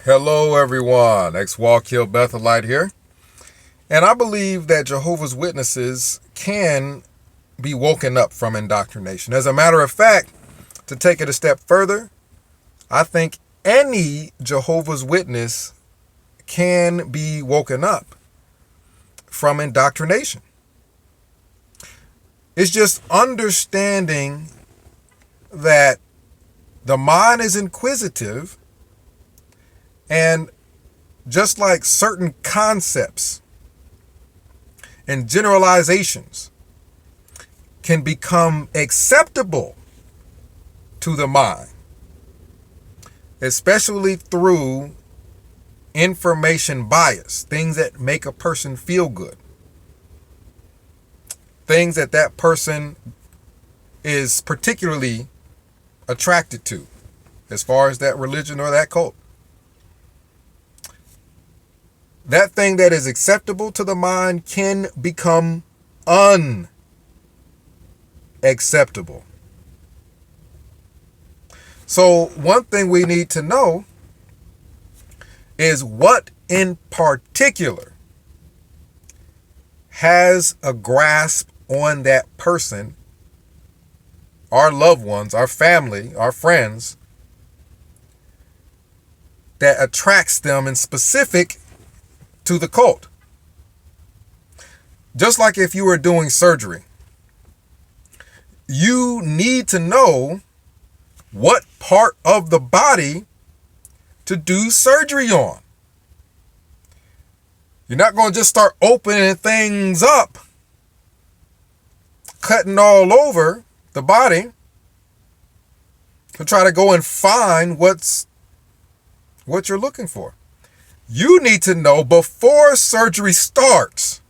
Hello everyone, X-Walk Hill Bethelite here. And I believe that Jehovah's Witnesses can be woken up from indoctrination. As a matter of fact, to take it a step further, I think any Jehovah's Witness can be woken up from indoctrination. It's just understanding that the mind is inquisitive, and just like certain concepts and generalizations can become acceptable to the mind, especially through information bias, things that make a person feel good, things that that person is particularly attracted to as far as that religion or that cult. That thing that is acceptable to the mind can become unacceptable. So one thing we need to know is what in particular has a grasp on that person, our loved ones, our family, our friends, that attracts them in specific to the cult. Just like if you were doing surgery, you need to know what part of the body to do surgery on. You're not going to just start opening things up, cutting all over the body to try to go and find what you're looking for. You need to know before surgery starts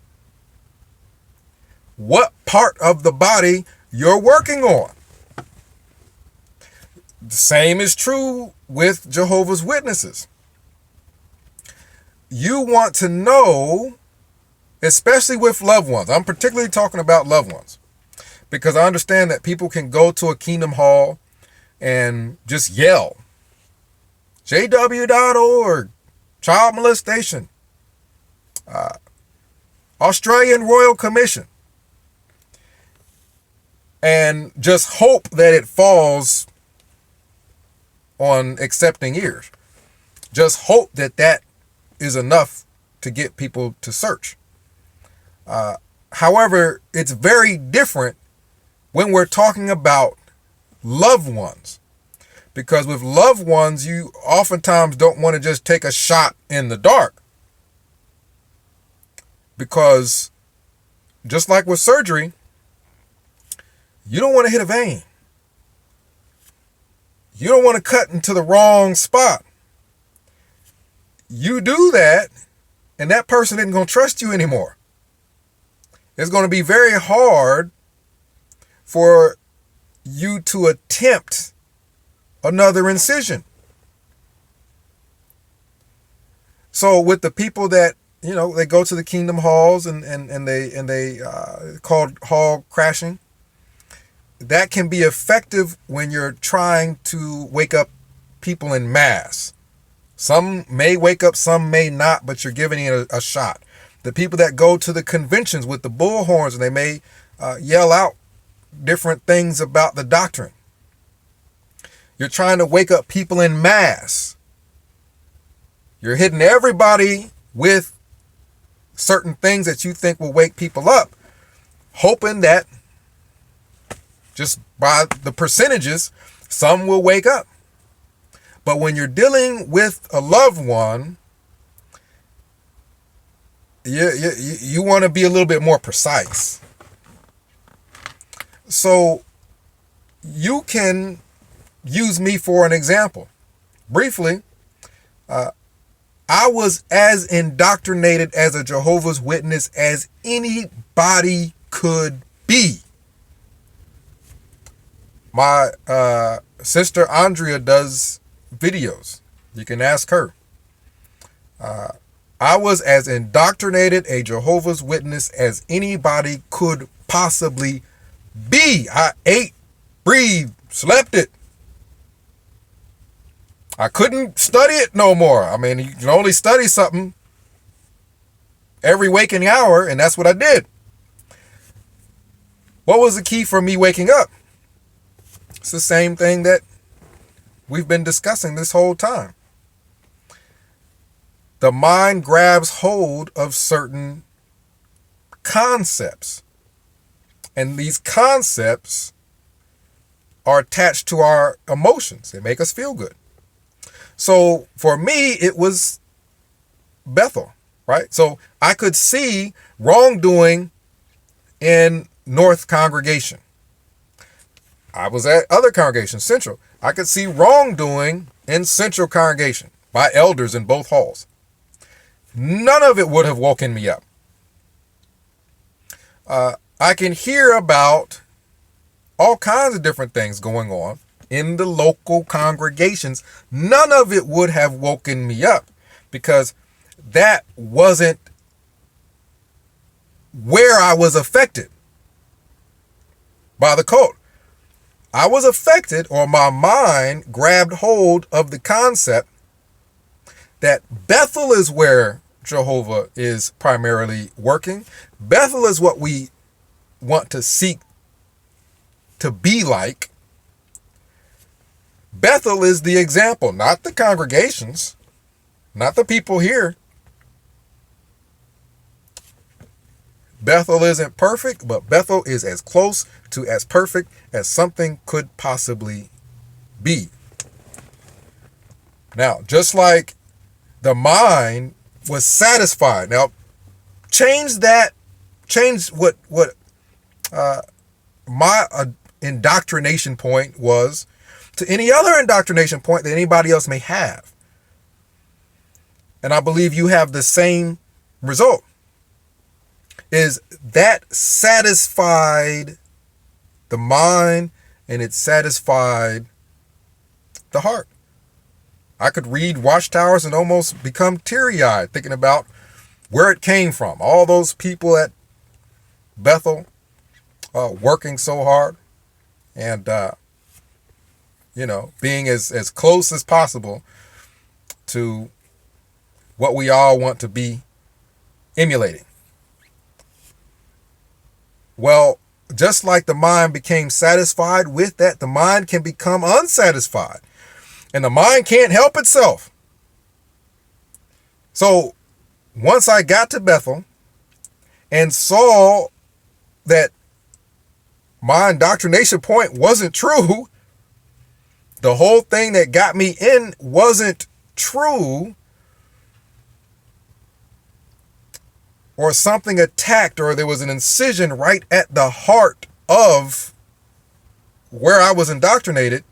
what part of the body you're working on. The same is true with Jehovah's Witnesses. You want to know, especially with loved ones. I'm particularly talking about loved ones, because I understand that people can go to a Kingdom Hall and just yell, JW.org, child molestation, Australian Royal Commission, and just hope that it falls on accepting ears. Just hope that that is enough to get people to search. However, it's very different when we're talking about loved ones. Because with loved ones, you oftentimes don't want to just take a shot in the dark. Because just like with surgery, you don't want to hit a vein. You don't want to cut into the wrong spot. You do that, and that person isn't going to trust you anymore. It's going to be very hard for you to attempt another incision. So with the people that, they go to the Kingdom Halls and they called hall crashing, that can be effective when you're trying to wake up people in mass. Some may wake up, some may not, but you're giving it a shot. The people that go to the conventions with the bullhorns and they may yell out different things about the doctrine. You're trying to wake up people in mass. You're hitting everybody with certain things that you think will wake people up, hoping that just by the percentages, some will wake up. But when you're dealing with a loved one, you want to be a little bit more precise. So you can use me for an example. Briefly, I was as indoctrinated as a Jehovah's Witness as anybody could be. My sister Andrea does videos. You can ask her. I was as indoctrinated a Jehovah's Witness as anybody could possibly be. I ate, breathed, slept it. I couldn't study it no more. I mean, you can only study something every waking hour, and that's what I did. What was the key for me waking up? It's the same thing that we've been discussing this whole time. The mind grabs hold of certain concepts, and these concepts are attached to our emotions. They make us feel good. So for me, it was Bethel, right? So I could see wrongdoing in North congregation. I was at other congregations, Central. I could see wrongdoing in Central congregation by elders in both halls. None of it would have woken me up. I can hear about all kinds of different things going on in the local congregations. None of it would have woken me up because that wasn't where I was affected by the cult. I was affected, or my mind grabbed hold of the concept that Bethel is where Jehovah is primarily working. Bethel is what we want to seek to be like. Bethel is the example, not the congregations, not the people here. Bethel isn't perfect, but Bethel is as close to as perfect as something could possibly be. Now, just like the mind was satisfied. Now, change what my indoctrination point was to any other indoctrination point that anybody else may have. And I believe you have the same result. Is that satisfied the mind and it satisfied the heart. I could read Watchtowers and almost become teary-eyed thinking about where it came from. All those people at Bethel working so hard and, being as close as possible to what we all want to be emulating. Well, just like the mind became satisfied with that, the mind can become unsatisfied. And the mind can't help itself. So once I got to Bethel and saw that my indoctrination point wasn't true, the whole thing that got me in wasn't true, or something attacked, or there was an incision right at the heart of where I was indoctrinated,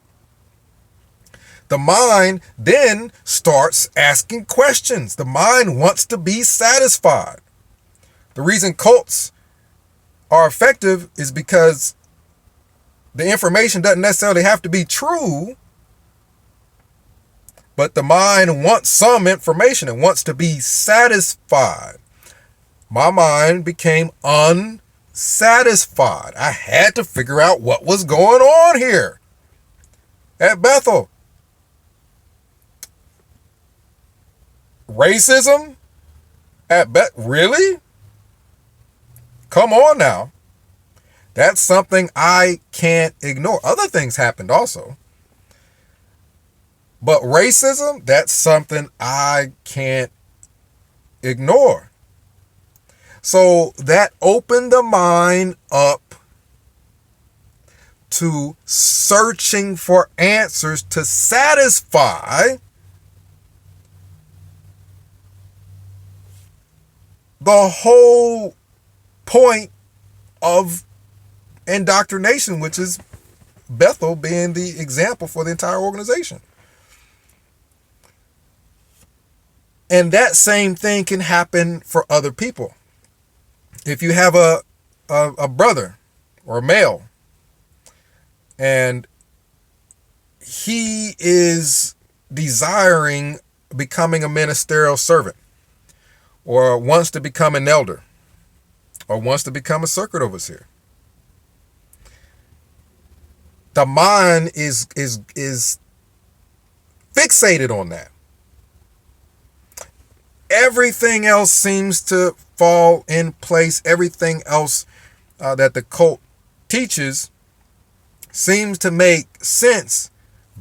the mind then starts asking questions. The mind wants to be satisfied. The reason cults are effective is because the information doesn't necessarily have to be true, but the mind wants some information and wants to be satisfied. My mind became unsatisfied. I had to figure out what was going on here at Bethel. Racism at Bethel? Really? Come on now. That's something I can't ignore. Other things happened also. But racism, that's something I can't ignore. So that opened the mind up to searching for answers to satisfy the whole point of indoctrination, which is Bethel being the example for the entire organization. And that same thing can happen for other people. If you have a brother or a male and he is desiring becoming a ministerial servant, or wants to become an elder, or wants to become a circuit overseer, the mind is fixated on that. Everything else seems to fall in place. Everything else that the cult teaches seems to make sense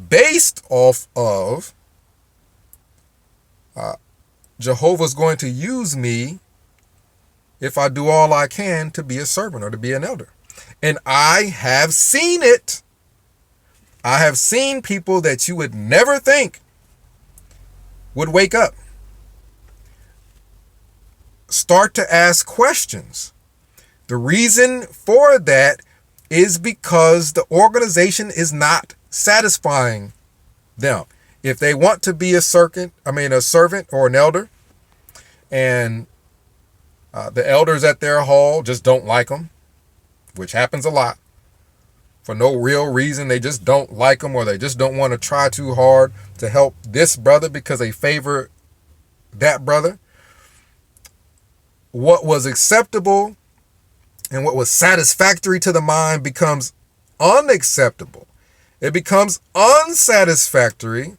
based off of Jehovah's going to use me if I do all I can to be a servant or to be an elder. And I have seen it. I have seen people that you would never think would wake up, start to ask questions. The reason for that is because the organization is not satisfying them. If they want to be a servant or an elder, and the elders at their hall just don't like them, which happens a lot, for no real reason. They just don't like them, or they just don't want to try too hard to help this brother because they favor that brother. What was acceptable and what was satisfactory to the mind becomes unacceptable. It becomes unsatisfactory,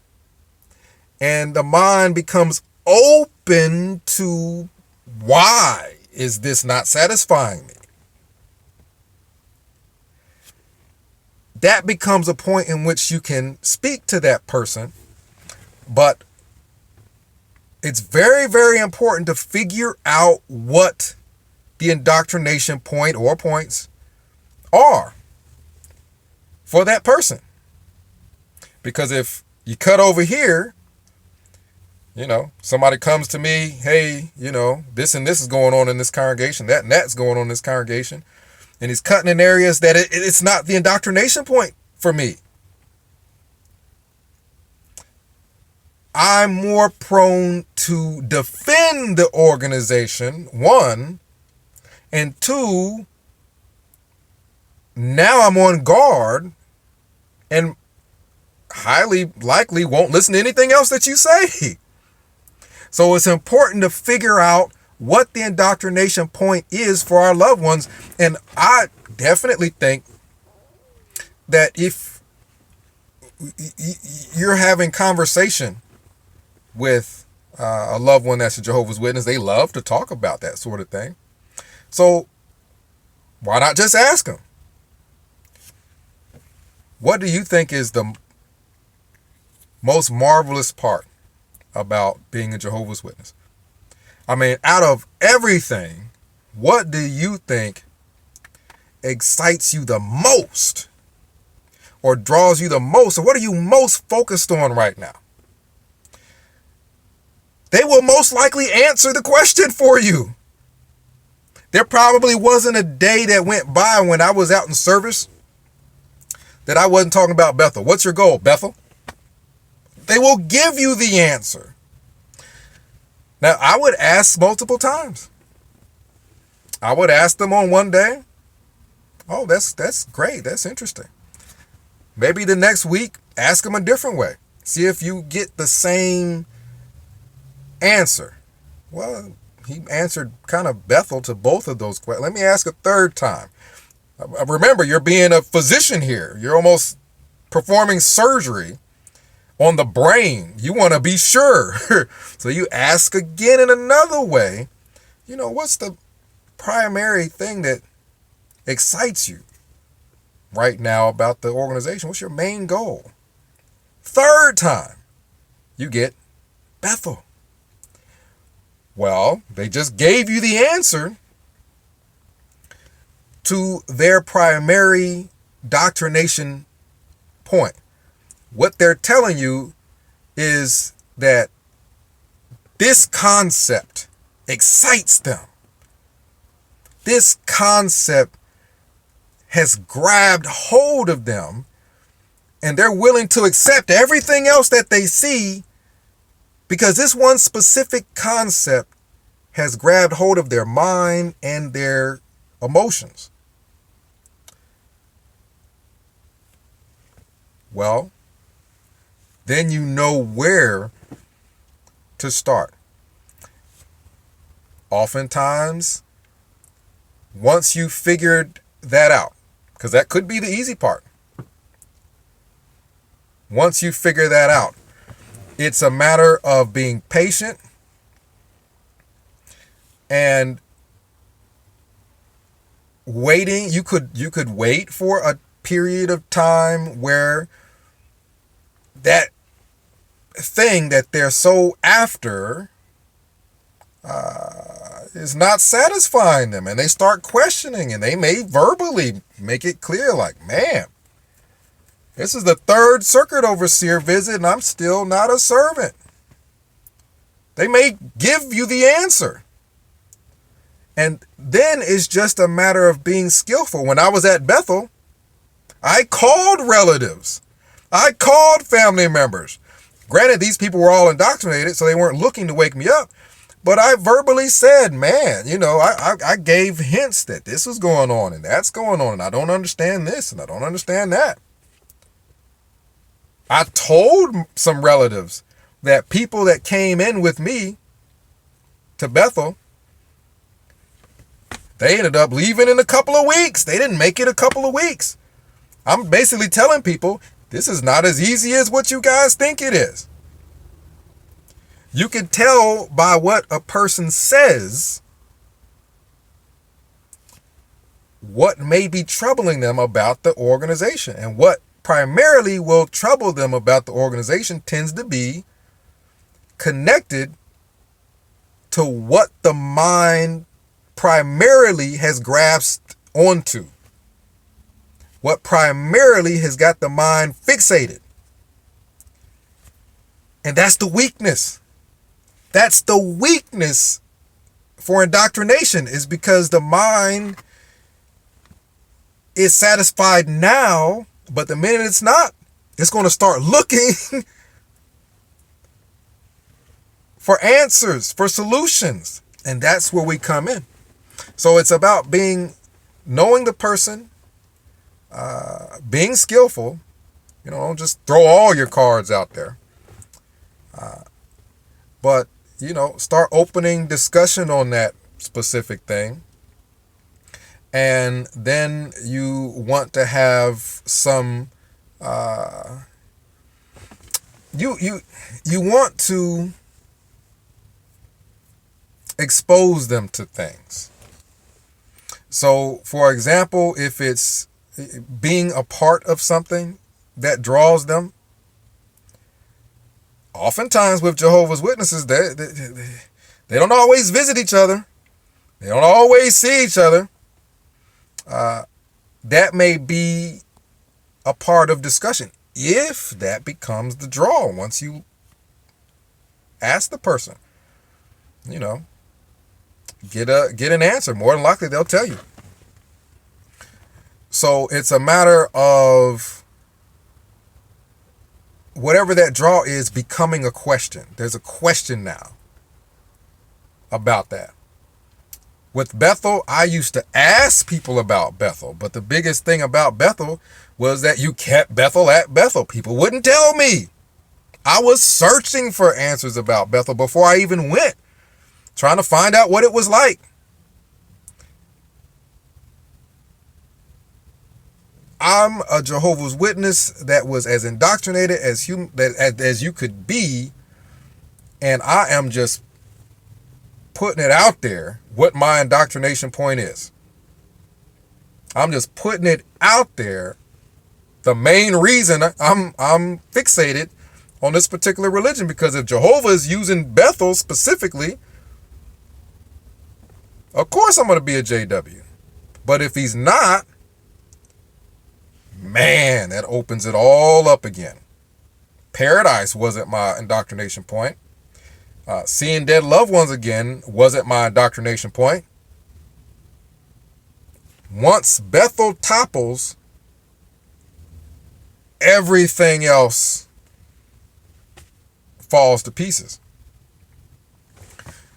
and the mind becomes open to, why is this not satisfying me? That becomes a point in which you can speak to that person, but it's very, very important to figure out what the indoctrination point or points are for that person. Because if you cut over here, somebody comes to me, hey, this and this is going on in this congregation, that and that's going on in this congregation, and he's cutting in areas that it's not the indoctrination point for me. I'm more prone to defend the organization, one, and two, now I'm on guard and highly likely won't listen to anything else that you say. So it's important to figure out what the indoctrination point is for our loved ones. And I definitely think that if you're having conversation with a loved one that's a Jehovah's Witness, they love to talk about that sort of thing. So why not just ask them? What do you think is the most marvelous part about being a Jehovah's Witness? I mean, out of everything, what do you think excites you the most or draws you the most? Or what are you most focused on right now? They will most likely answer the question for you. There probably wasn't a day that went by when I was out in service that I wasn't talking about Bethel. What's your goal, Bethel? They will give you the answer. Now, I would ask multiple times. I would ask them on one day, oh, that's great. That's interesting. Maybe the next week, ask them a different way. See if you get the same answer. Well, he answered kind of Bethel to both of those questions. Let me ask a third time. Remember, you're being a physician here. You're almost performing surgery on the brain. You want to be sure. So you ask again in another way, what's the primary thing that excites you right now about the organization? What's your main goal? Third time, you get Bethel. Well, they just gave you the answer to their primary doctrination point. What they're telling you is that this concept excites them. This concept has grabbed hold of them, and they're willing to accept everything else that they see because this one specific concept has grabbed hold of their mind and their emotions. Well, then you know where to start. Oftentimes, once you figured that out, because that could be the easy part. Once you figure that out, It's a matter of being patient and waiting. You could wait for a period of time where that thing that they're so after is not satisfying them, and they start questioning, and they may verbally make it clear, like, man, this is the third circuit overseer visit and I'm still not a servant. They may give you the answer. And then it's just a matter of being skillful. When I was at Bethel, I called relatives. I called family members. Granted, these people were all indoctrinated, so they weren't looking to wake me up. But I verbally said, man, I gave hints that this was going on and that's going on, and I don't understand this and I don't understand that. I told some relatives that people that came in with me to Bethel, they ended up leaving in a couple of weeks. They didn't make it a couple of weeks. I'm basically telling people, this is not as easy as what you guys think it is. You can tell by what a person says what may be troubling them about the organization. And what primarily will trouble them about the organization tends to be connected to what the mind primarily has grasped onto. What primarily has got the mind fixated. And that's the weakness. That's the weakness for indoctrination, is because the mind is satisfied now, but the minute it's not, it's going to start looking for answers, for solutions. And that's where we come in. So it's about knowing the person, being skillful. Don't just throw all your cards out there. But, start opening discussion on that specific thing. And then you want to have some, you want to expose them to things. So, for example, if it's being a part of something that draws them, oftentimes with Jehovah's Witnesses, they don't always visit each other. They don't always see each other. That may be a part of discussion, if that becomes the draw. Once you ask the person, get an answer. More than likely, they'll tell you. So it's a matter of whatever that draw is becoming a question. There's a question now about that. With Bethel, I used to ask people about Bethel, but the biggest thing about Bethel was that you kept Bethel at Bethel. People wouldn't tell me. I was searching for answers about Bethel before I even went, trying to find out what it was like. I'm a Jehovah's Witness that was as indoctrinated as you could be, and I am just putting it out there what my indoctrination point is. I'm just putting it out there. The main reason I'm fixated on this particular religion, because if Jehovah is using Bethel specifically, of course I'm going to be a JW. But if he's not, man, that opens it all up again. Paradise wasn't my indoctrination point. Seeing dead loved ones again wasn't my indoctrination point. Once Bethel topples, everything else falls to pieces.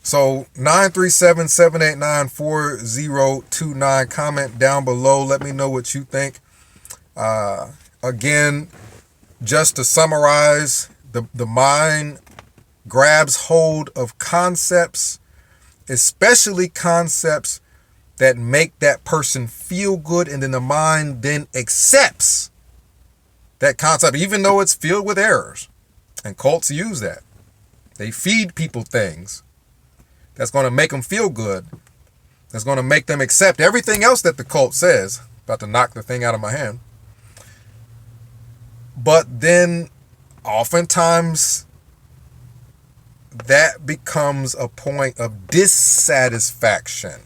So 937-789-4029. Comment down below. Let me know what you think. Again, just to summarize, the mind grabs hold of concepts, especially concepts that make that person feel good, and then the mind then accepts that concept, even though it's filled with errors. And cults use that. They feed people things that's going to make them feel good, that's going to make them accept everything else that the cult says. About to knock the thing out of my hand. But then oftentimes that becomes a point of dissatisfaction.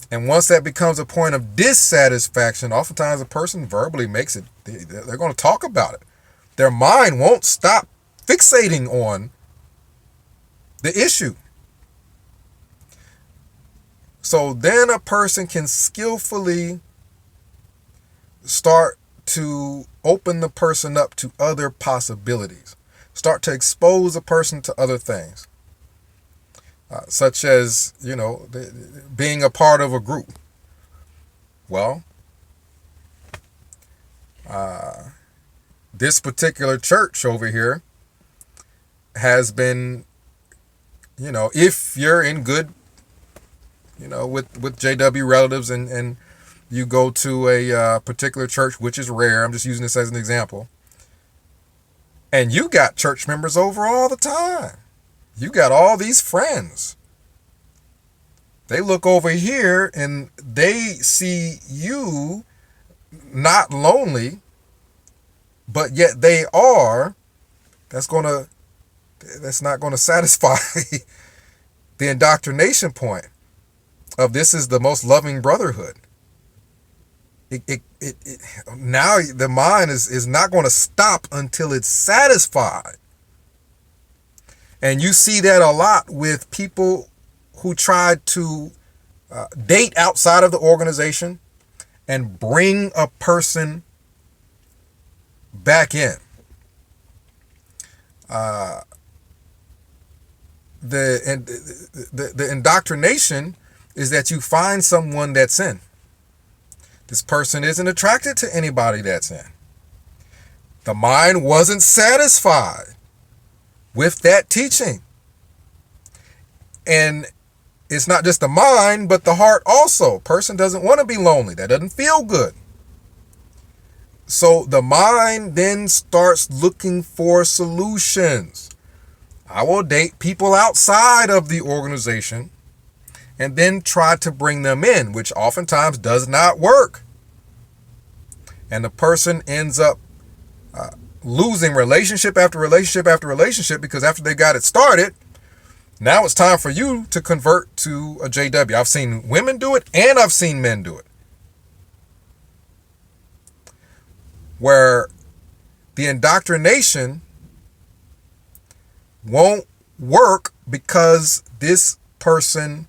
And once that becomes a point of dissatisfaction, oftentimes a person verbally makes it, they're going to talk about it. Their mind won't stop fixating on the issue. So then a person can skillfully start to open the person up to other possibilities. Start to expose a person to other things. Such as, being a part of a group. Well, this particular church over here has been, if you're in good, with JW relatives and you go to a particular church, which is rare. I'm just using this as an example. And you got church members over all the time. You got all these friends. They look over here and they see you not lonely, but yet they are. That's not going to satisfy the indoctrination point of this is the most loving brotherhood. Now the mind is not going to stop until it's satisfied. And you see that a lot with people who try to date outside of the organization and bring a person back in. The indoctrination is that you find someone that's in. This person isn't attracted to anybody that's in. The mind wasn't satisfied with that teaching. And it's not just the mind, but the heart also. Person doesn't want to be lonely. That doesn't feel good. So the mind then starts looking for solutions. I will date people outside of the organization and then try to bring them in, which oftentimes does not work. And the person ends up losing relationship after relationship after relationship, because after they got it started, now it's time for you to convert to a JW. I've seen women do it and I've seen men do it. Where the indoctrination won't work because this person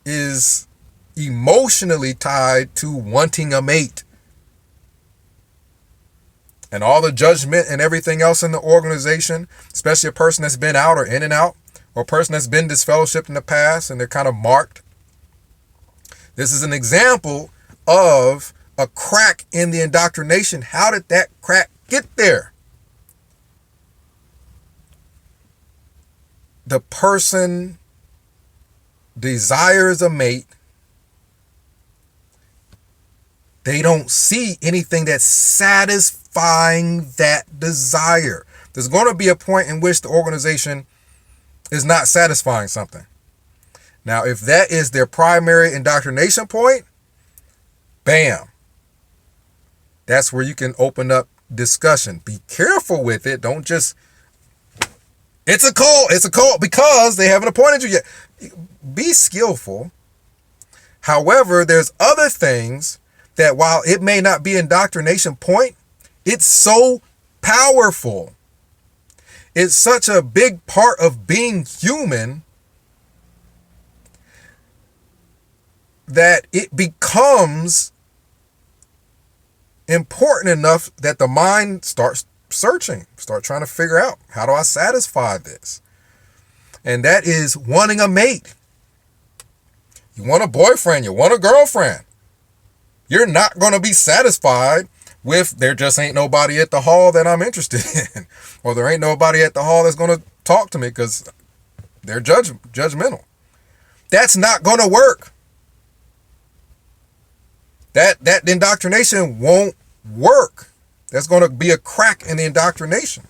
is emotionally tied to wanting a mate. And all the judgment and everything else in the organization, especially a person that's been out or in and out, or a person that's been disfellowshipped in the past and they're kind of marked. This is an example of a crack in the indoctrination. How did that crack get there? The person desires a mate. They don't see anything that's satisfying that desire. There's going to be a point in which the organization is not satisfying something. Now, if that is their primary indoctrination point, bam. That's where you can open up discussion. Be careful with it. Don't just, it's a cult because they haven't appointed you yet. Be skillful. However, there's other things that while it may not be indoctrination point, it's so powerful. It's such a big part of being human that it becomes important enough that the mind starts searching, start trying to figure out, how do I satisfy this? And that is wanting a mate. You want a boyfriend, you want a girlfriend. You're not going to be satisfied with there just ain't nobody at the hall that I'm interested in. Or there ain't nobody at the hall that's going to talk to me because they're judgmental. That's not going to work. That indoctrination won't work. There's going to be a crack in the indoctrination.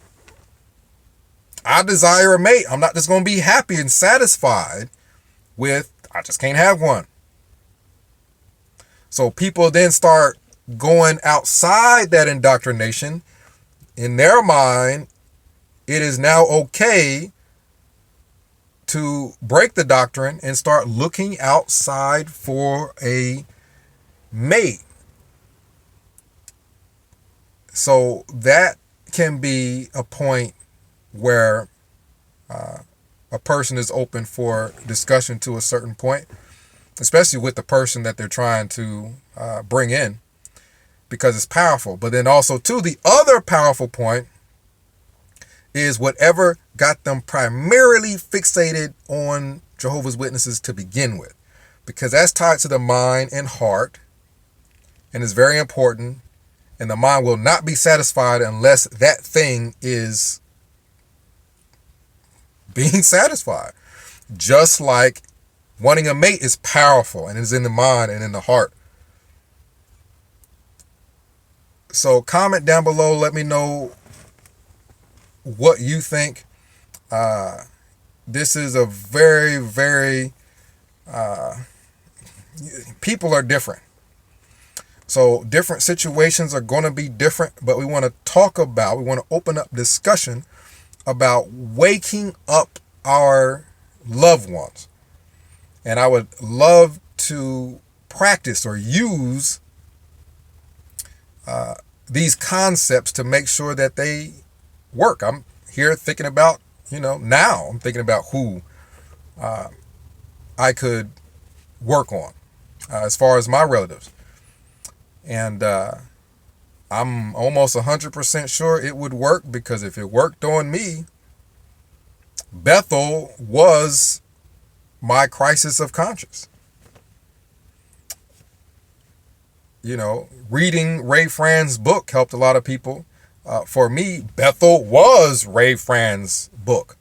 I desire a mate. I'm not just going to be happy and satisfied with, I just can't have one. So people then start going outside that indoctrination. In their mind, it is now okay to break the doctrine and start looking outside for a mate. So that can be a point where a person is open for discussion to a certain point, especially with the person that they're trying to bring in, because it's powerful. But then also, too, the other powerful point is whatever got them primarily fixated on Jehovah's Witnesses to begin with, because that's tied to the mind and heart and is very important. And the mind will not be satisfied unless that thing is being satisfied. Just like wanting a mate is powerful and is in the mind and in the heart. So comment down below. Let me know what you think. This is a very, very, people are different. So different situations are going to be different, but we want to open up discussion about waking up our loved ones. And I would love to practice or use these concepts to make sure that they work. I'm here thinking about, now I'm thinking about who I could work on as far as my relatives. And I'm almost 100% sure it would work, because if it worked on me, Bethel was my crisis of conscience. Reading Ray Fran's book helped a lot of people. For me, Bethel was Ray Fran's book.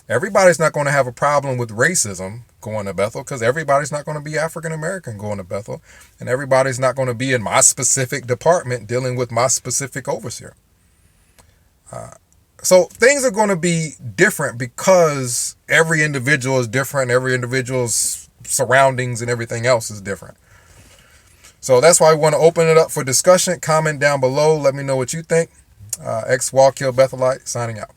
Everybody's not going to have a problem with racism going to Bethel, because everybody's not going to be African American going to Bethel, and everybody's not going to be in my specific department dealing with my specific overseer. So things are going to be different because every individual is different. Every individual's surroundings and everything else is different. So that's why we want to open it up for discussion. Comment down below. Let me know what you think. X Wall Kill Bethelite signing out.